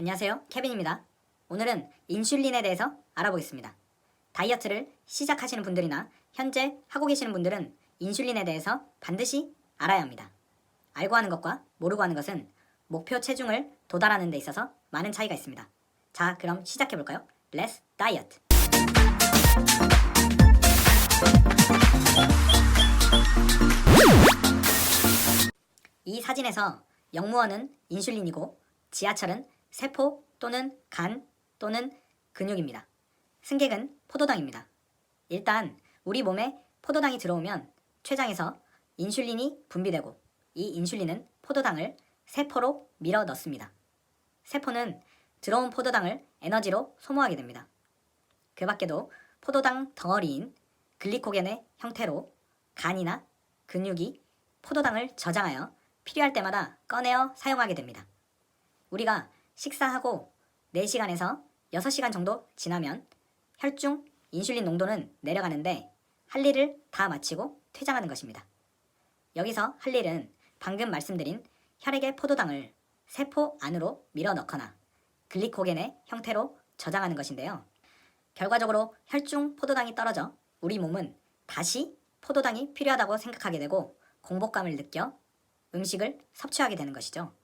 안녕하세요, 케빈입니다. 오늘은 인슐린에 대해서 알아보겠습니다. 다이어트를 시작하시는 분들이나 현재 하고 계시는 분들은 인슐린에 대해서 반드시 알아야 합니다. 알고 하는 것과 모르고 하는 것은 목표 체중을 도달하는 데 있어서 많은 차이가 있습니다. 자, 그럼 시작해볼까요? Let's diet! 이 사진에서 역무원은 인슐린이고 지하철은 세포 또는 간 또는 근육입니다. 승객은 포도당입니다. 일단 우리 몸에 포도당이 들어오면 췌장에서 인슐린이 분비되고 이 인슐린은 포도당을 세포로 밀어 넣습니다. 세포는 들어온 포도당을 에너지로 소모하게 됩니다. 그 밖에도 포도당 덩어리인 글리코겐의 형태로 간이나 근육이 포도당을 저장하여 필요할 때마다 꺼내어 사용하게 됩니다. 우리가 식사하고 4시간에서 6시간 정도 지나면 혈중 인슐린 농도는 내려가는데 할 일을 다 마치고 퇴장하는 것입니다. 여기서 할 일은 방금 말씀드린 혈액의 포도당을 세포 안으로 밀어 넣거나 글리코겐의 형태로 저장하는 것인데요. 결과적으로 혈중 포도당이 떨어져 우리 몸은 다시 포도당이 필요하다고 생각하게 되고 공복감을 느껴 음식을 섭취하게 되는 것이죠.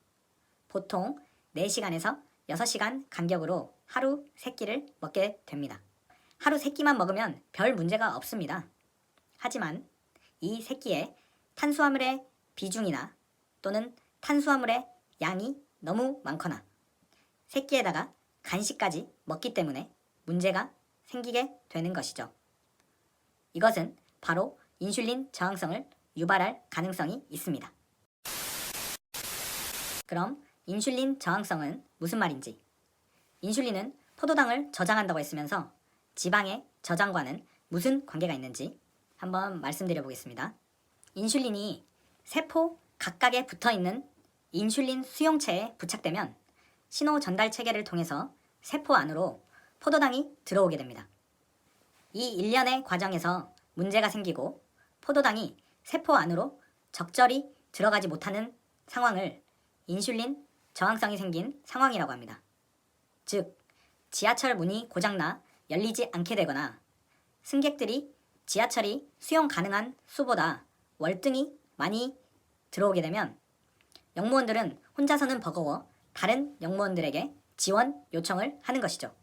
보통 4시간에서 6시간 간격으로 하루 3끼를 먹게 됩니다. 하루 3끼만 먹으면 별 문제가 없습니다. 하지만 이 3끼에 탄수화물의 비중이나 또는 탄수화물의 양이 너무 많거나 3끼에다가 간식까지 먹기 때문에 문제가 생기게 되는 것이죠. 이것은 바로 인슐린 저항성을 유발할 가능성이 있습니다. 그럼 인슐린 저항성은 무슨 말인지? 인슐린은 포도당을 저장한다고 했으면서 지방의 저장과는 무슨 관계가 있는지 한번 말씀드려 보겠습니다. 인슐린이 세포 각각에 붙어있는 인슐린 수용체에 부착되면 신호 전달 체계를 통해서 세포 안으로 포도당이 들어오게 됩니다. 이 일련의 과정에서 문제가 생기고 포도당이 세포 안으로 적절히 들어가지 못하는 상황을 인슐린 저항성이 생긴 상황이라고 합니다. 즉, 지하철 문이 고장나 열리지 않게 되거나 승객들이 지하철이 수용 가능한 수보다 월등히 많이 들어오게 되면 역무원들은 혼자서는 버거워 다른 역무원들에게 지원 요청을 하는 것이죠.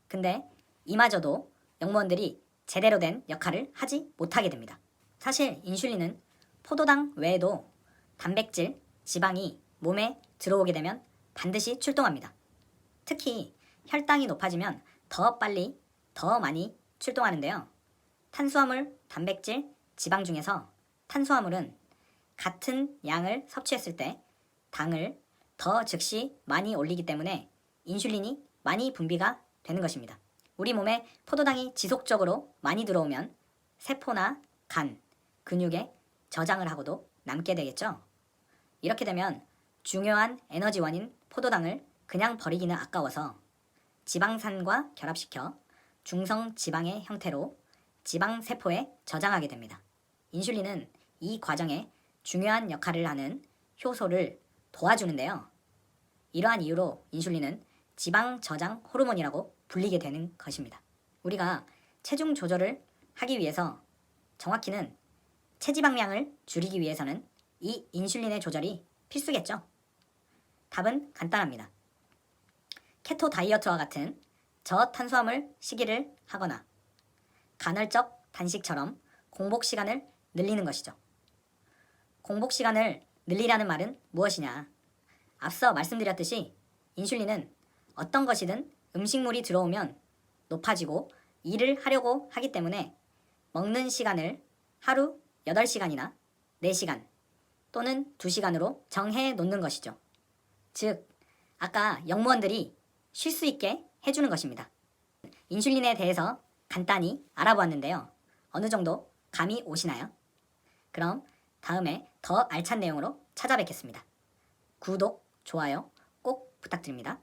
근데 이마저도 역무원들이 제대로 된 역할을 하지 못하게 됩니다. 사실 인슐린은 포도당 외에도 단백질, 지방이 몸에 들어오게 되면 반드시 출동합니다. 특히 혈당이 높아지면 더 빨리, 더 많이 출동하는데요. 탄수화물, 단백질, 지방 중에서 탄수화물은 같은 양을 섭취했을 때 당을 더 즉시 많이 올리기 때문에 인슐린이 많이 분비가 되는 것입니다. 우리 몸에 포도당이 지속적으로 많이 들어오면 세포나 간, 근육에 저장을 하고도 남게 되겠죠. 이렇게 되면 중요한 에너지원인 포도당을 그냥 버리기는 아까워서 지방산과 결합시켜 중성 지방의 형태로 지방세포에 저장하게 됩니다. 인슐린은 이 과정에 중요한 역할을 하는 효소를 도와주는데요. 이러한 이유로 인슐린은 지방 저장 호르몬이라고 불리게 되는 것입니다. 우리가 체중 조절을 하기 위해서 정확히는 체지방량을 줄이기 위해서는 이 인슐린의 조절이 필수겠죠. 답은 간단합니다. 케토 다이어트와 같은 저탄수화물 식이를 하거나 간헐적 단식처럼 공복 시간을 늘리는 것이죠. 공복 시간을 늘리라는 말은 무엇이냐? 앞서 말씀드렸듯이 인슐린은 어떤 것이든 음식물이 들어오면 높아지고 일을 하려고 하기 때문에 먹는 시간을 하루 8시간이나 4시간 또는 2시간으로 정해 놓는 것이죠. 즉, 아까 역무원들이 쉴 수 있게 해주는 것입니다. 인슐린에 대해서 간단히 알아보았는데요. 어느 정도 감이 오시나요? 그럼 다음에 더 알찬 내용으로 찾아뵙겠습니다. 구독, 좋아요 꼭 부탁드립니다.